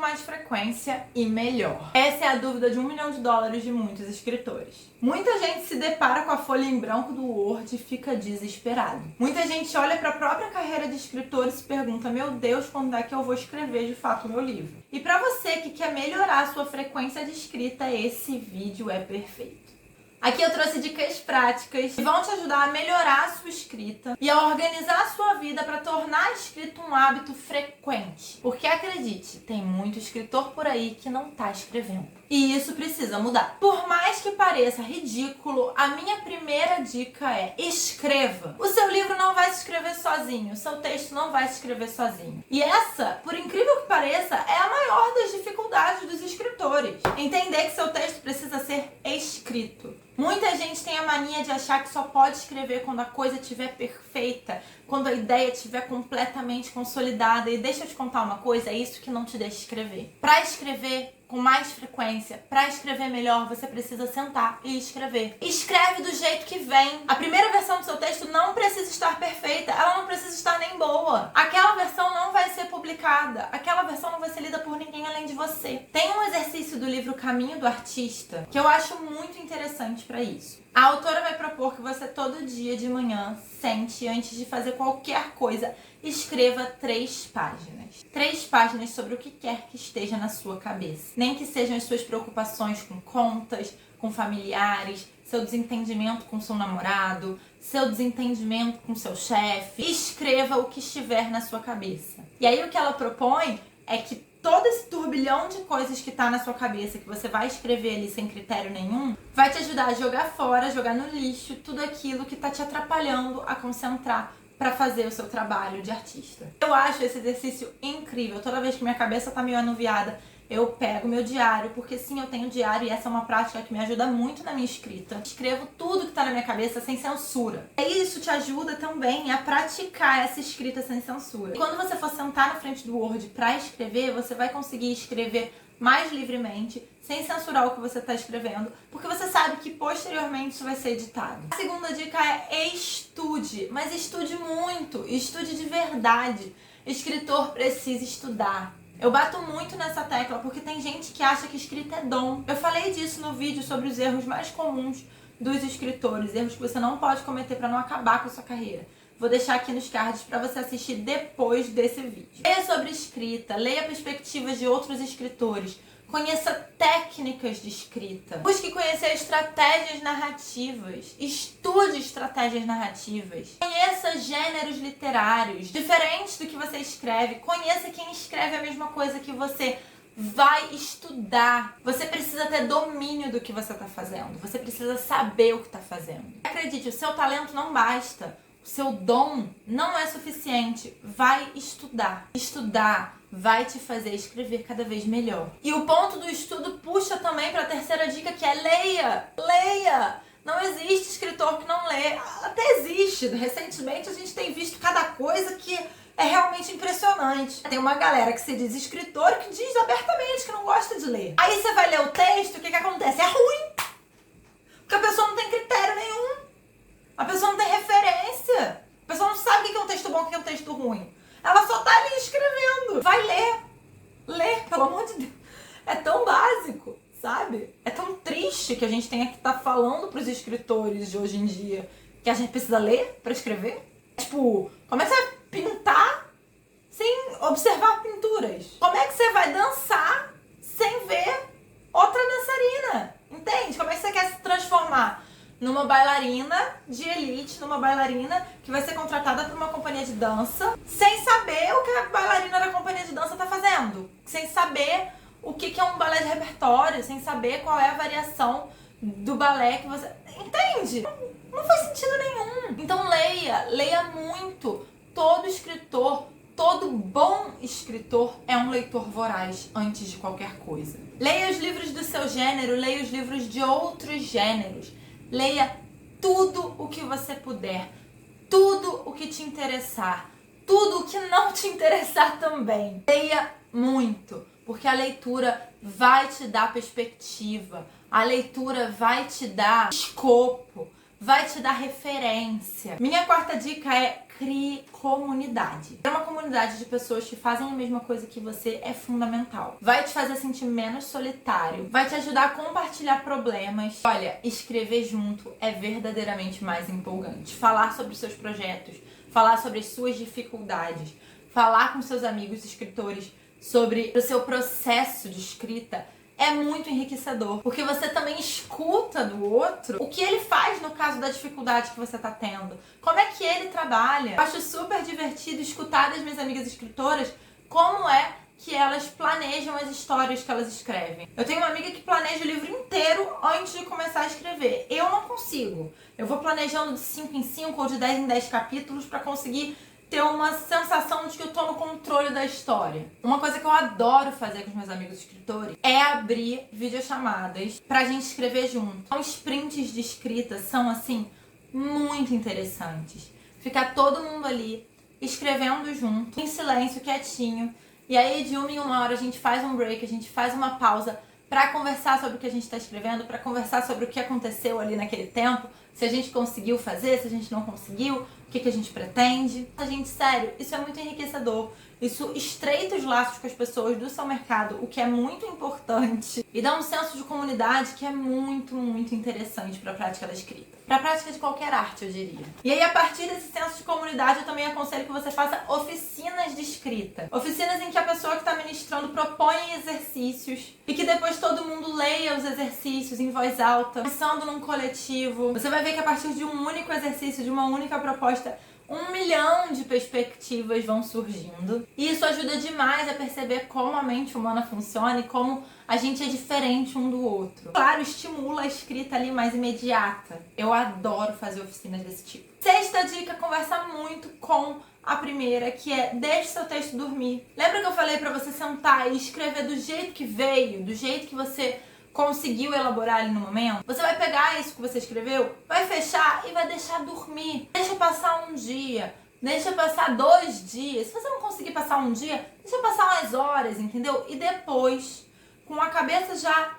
mais frequência e melhor? Essa é a dúvida de $1 milhão de muitos escritores. Muita gente se depara com a folha em branco do Word e fica desesperado. Muita gente olha para a própria carreira de escritor e se pergunta: meu Deus, quando é que eu vou escrever de fato o meu livro? E para você que quer melhorar a sua frequência de escrita, esse vídeo é perfeito. Aqui eu trouxe dicas práticas que vão te ajudar a melhorar a sua escrita e a organizar a sua vida para tornar a escrita um hábito frequente. Porque acredite, tem muito escritor por aí que não está escrevendo. E isso precisa mudar. Por mais que pareça ridículo, a minha primeira dica é: escreva. O seu livro não vai se escrever sozinho, o seu texto não vai se escrever sozinho. E essa, por incrível que pareça, é a maior das dificuldades dos escritores. Entender que seu texto precisa ser escrito. Muita gente tem a mania de achar que só pode escrever quando a coisa estiver perfeita, quando a ideia estiver completamente consolidada. E deixa eu te contar uma coisa, é isso que não te deixa escrever. Para escrever com mais frequência, para escrever melhor, você precisa sentar e escrever. Escreve do jeito que vem. A primeira versão do seu texto não precisa estar perfeita, ela não precisa estar nem boa. Aquela versão não vai ser publicada, aquela versão não vai ser lida por ninguém além de você. Tem um exercício do livro Caminho do Artista que eu acho muito interessante para isso. A autora vai propor que você todo dia de manhã sente, antes de fazer qualquer coisa, escreva 3 páginas. 3 páginas sobre o que quer que esteja na sua cabeça. Nem que sejam as suas preocupações com contas, com familiares, seu desentendimento com seu namorado, seu desentendimento com seu chefe. Escreva o que estiver na sua cabeça. E aí o que ela propõe é que todo esse turbilhão de coisas que tá na sua cabeça, que você vai escrever ali sem critério nenhum, vai te ajudar a jogar fora, jogar no lixo, tudo aquilo que tá te atrapalhando a concentrar para fazer o seu trabalho de artista. Eu acho esse exercício incrível. Toda vez que minha cabeça tá meio anuviada, eu pego meu diário, porque sim, eu tenho diário e essa é uma prática que me ajuda muito na minha escrita. Escrevo tudo que tá na minha cabeça sem censura. E isso te ajuda também a praticar essa escrita sem censura. E quando você for sentar na frente do Word para escrever, você vai conseguir escrever mais livremente, sem censurar o que você está escrevendo, porque você sabe que posteriormente isso vai ser editado. A segunda dica é: estude, mas estude muito, estude de verdade. Escritor precisa estudar. Eu bato muito nessa tecla porque tem gente que acha que escrita é dom. Eu falei disso no vídeo sobre os erros mais comuns dos escritores, erros que você não pode cometer para não acabar com a sua carreira. Vou deixar aqui nos cards para você assistir depois desse vídeo. Leia sobre escrita, leia perspectivas de outros escritores, conheça técnicas de escrita, busque conhecer estratégias narrativas, estude estratégias narrativas, conheça gêneros literários diferentes do que você escreve, conheça quem escreve a mesma coisa que você. Vai estudar. Você precisa ter domínio do que você está fazendo, você precisa saber o que está fazendo. Acredite, o seu talento não basta. O seu dom não é suficiente. Vai estudar. Estudar vai te fazer escrever cada vez melhor. E o ponto do estudo puxa também para a terceira dica, que é: leia. Leia! Não existe escritor que não lê. Até existe. Recentemente a gente tem visto cada coisa que é realmente impressionante. Tem uma galera que se diz escritor que diz abertamente que não gosta de ler. Aí você vai ler o texto, o que acontece? É ruim. Porque a pessoa não tem critério nenhum. A pessoa não tem referência. A pessoa não sabe o que é um texto bom e o que é um texto ruim. Ela só tá ali escrevendo. Vai ler. Lê, pelo amor de Deus. É tão básico, sabe? É tão triste que a gente tenha que estar falando pros escritores de hoje em dia que a gente precisa ler pra escrever. Tipo, como é que você vai pintar sem observar pinturas? Como é que você vai dançar sem ver outra dançarina? Entende? Como é que você quer se transformar numa bailarina de elite, numa bailarina que vai ser contratada por uma companhia de dança, sem saber o que a bailarina da companhia de dança tá fazendo, sem saber o que é um balé de repertório, sem saber qual é a variação do balé que você... Entende? Não faz sentido nenhum. Então leia muito. Todo escritor, todo bom escritor é um leitor voraz antes de qualquer coisa. Leia os livros do seu gênero, leia os livros de outros gêneros. Leia tudo o que você puder, tudo o que te interessar, tudo o que não te interessar também. Leia muito, porque a leitura vai te dar perspectiva, a leitura vai te dar escopo, vai te dar referência. Minha quarta dica é: crie comunidade. Ter uma comunidade de pessoas que fazem a mesma coisa que você é fundamental. Vai te fazer sentir menos solitário, vai te ajudar a compartilhar problemas. Olha, escrever junto é verdadeiramente mais empolgante. Falar sobre os seus projetos, falar sobre as suas dificuldades, falar com seus amigos escritores sobre o seu processo de escrita é muito enriquecedor, porque você também escuta do outro o que ele faz no caso da dificuldade que você tá tendo, como é que ele trabalha. Eu acho super divertido escutar das minhas amigas escritoras como é que elas planejam as histórias que elas escrevem. Eu tenho uma amiga que planeja o livro inteiro antes de começar a escrever. Eu não consigo. Eu vou planejando de 5 em 5 ou de 10 em 10 capítulos para conseguir ter uma sensação de que eu tô no controle da história. Uma coisa que eu adoro fazer com os meus amigos escritores é abrir videochamadas pra gente escrever junto. Então, os prints de escrita são, assim, muito interessantes. Ficar todo mundo ali escrevendo junto, em silêncio, quietinho. E aí, de uma em uma hora, a gente faz um break, a gente faz uma pausa pra conversar sobre o que a gente tá escrevendo, pra conversar sobre o que aconteceu ali naquele tempo, se a gente conseguiu fazer, se a gente não conseguiu, o que a gente pretende. Gente, sério, isso é muito enriquecedor. Isso estreita os laços com as pessoas do seu mercado, o que é muito importante. E dá um senso de comunidade que é muito, muito interessante para a prática da escrita. Para a prática de qualquer arte, eu diria. E aí, a partir desse senso de comunidade, eu também aconselho que você faça oficinas de escrita. Oficinas em que a pessoa que está ministrando propõe exercícios e que depois todo mundo leia os exercícios em voz alta, pensando num coletivo. Você vai ver que a partir de um único exercício, de uma única proposta, 1 milhão de perspectivas vão surgindo. E isso ajuda demais a perceber como a mente humana funciona e como a gente é diferente um do outro. Claro, estimula a escrita ali mais imediata. Eu adoro fazer oficinas desse tipo. Sexta dica, conversa muito com a primeira, que é: deixe seu texto dormir. Lembra que eu falei pra você sentar e escrever do jeito que veio, do jeito que você conseguiu elaborar ali no momento? Você vai pegar isso que você escreveu, vai fechar e vai deixar dormir. Deixa passar um dia, deixa passar 2 dias. Se você não conseguir passar um dia, deixa passar umas horas, entendeu? E depois, com a cabeça já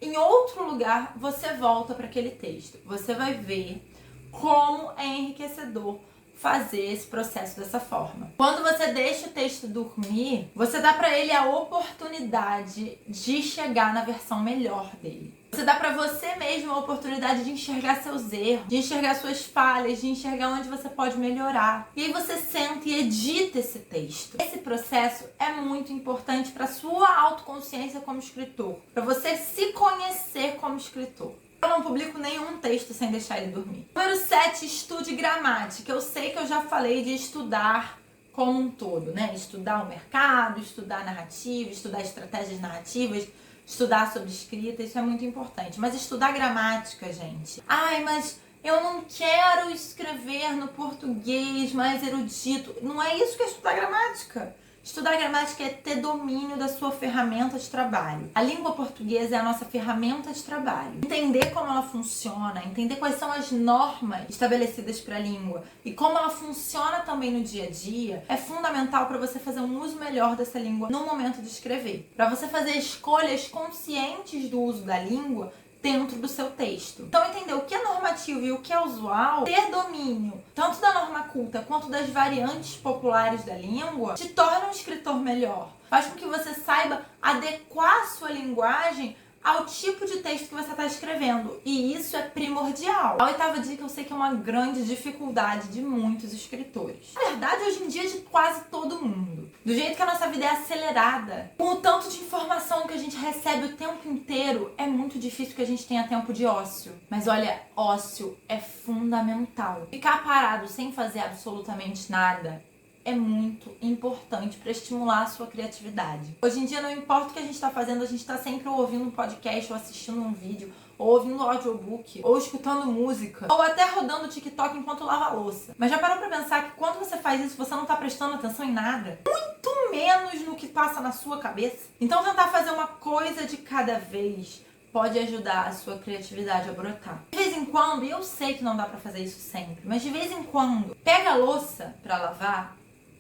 em outro lugar, você volta para aquele texto. Você vai ver como é enriquecedor fazer esse processo dessa forma. Quando você deixa o texto dormir, você dá pra ele a oportunidade de chegar na versão melhor dele. Você dá pra você mesmo a oportunidade de enxergar seus erros, de enxergar suas falhas, de enxergar onde você pode melhorar. E aí você senta e edita esse texto. Esse processo é muito importante pra sua autoconsciência como escritor, pra você se conhecer como escritor. Eu não publico nenhum texto sem deixar ele dormir. Número 7, estude gramática. Eu sei que eu já falei de estudar como um todo, né? Estudar o mercado, estudar narrativa, estudar estratégias narrativas, estudar sobre escrita, isso é muito importante. Mas estudar gramática, gente. Ai, mas eu não quero escrever no português mais erudito. Não é isso que é estudar gramática. Estudar gramática é ter domínio da sua ferramenta de trabalho. A língua portuguesa é a nossa ferramenta de trabalho. Entender como ela funciona, entender quais são as normas estabelecidas para a língua e como ela funciona também no dia a dia é fundamental para você fazer um uso melhor dessa língua no momento de escrever. Para você fazer escolhas conscientes do uso da língua dentro do seu texto. Então, entender o que é normativo e o que é usual, ter domínio tanto da norma culta quanto das variantes populares da língua, te torna um escritor melhor. Faz com que você saiba adequar a sua linguagem ao tipo de texto que você está escrevendo. E isso é primordial. A 8ª dica eu sei que é uma grande dificuldade de muitos escritores. Na verdade, hoje em dia é de quase todo mundo. Do jeito que a nossa vida é acelerada, com o tanto de informação que a gente recebe o tempo inteiro, é muito difícil que a gente tenha tempo de ócio. Mas olha, ócio é fundamental. Ficar parado sem fazer absolutamente nada é muito importante para estimular a sua criatividade. Hoje em dia, não importa o que a gente está fazendo, a gente está sempre ou ouvindo um podcast, ou assistindo um vídeo, ou ouvindo um audiobook, ou escutando música, ou até rodando o TikTok enquanto lava a louça. Mas já parou para pensar que quando você faz isso, você não está prestando atenção em nada? Muito menos no que passa na sua cabeça. Então, tentar fazer uma coisa de cada vez pode ajudar a sua criatividade a brotar. De vez em quando, e eu sei que não dá para fazer isso sempre, mas de vez em quando, pega a louça para lavar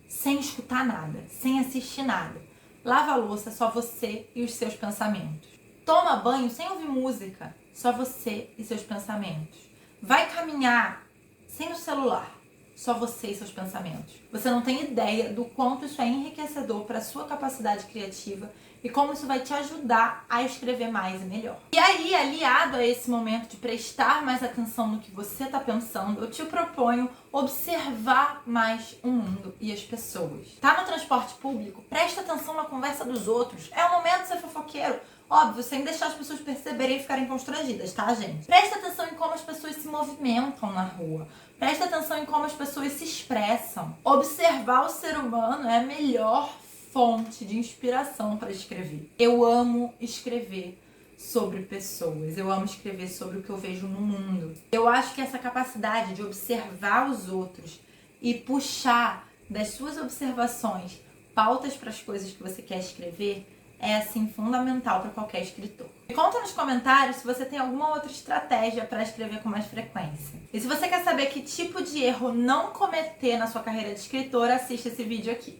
sem escutar nada, sem assistir nada. Lava a louça, só você e os seus pensamentos. Toma banho sem ouvir música, só você e seus pensamentos. vai caminhar sem o celular, só você e seus pensamentos. Você não tem ideia do quanto isso é enriquecedor para a sua capacidade criativa e como isso vai te ajudar a escrever mais e melhor. E aí, aliado a esse momento de prestar mais atenção no que você está pensando, eu te proponho observar mais o mundo e as pessoas. Tá no transporte público? Presta atenção na conversa dos outros. É o momento de ser fofoqueiro. Óbvio, sem deixar as pessoas perceberem e ficarem constrangidas, tá, gente? Presta atenção em como as pessoas se movimentam na rua. Presta atenção em como as pessoas se expressam. Observar o ser humano é a melhor fonte de inspiração para escrever. Eu amo escrever sobre pessoas. Eu amo escrever sobre o que eu vejo no mundo. Eu acho que essa capacidade de observar os outros e puxar das suas observações pautas para as coisas que você quer escrever é, assim, fundamental para qualquer escritor. Me conta nos comentários se você tem alguma outra estratégia para escrever com mais frequência. E se você quer saber que tipo de erro não cometer na sua carreira de escritor, assista esse vídeo aqui.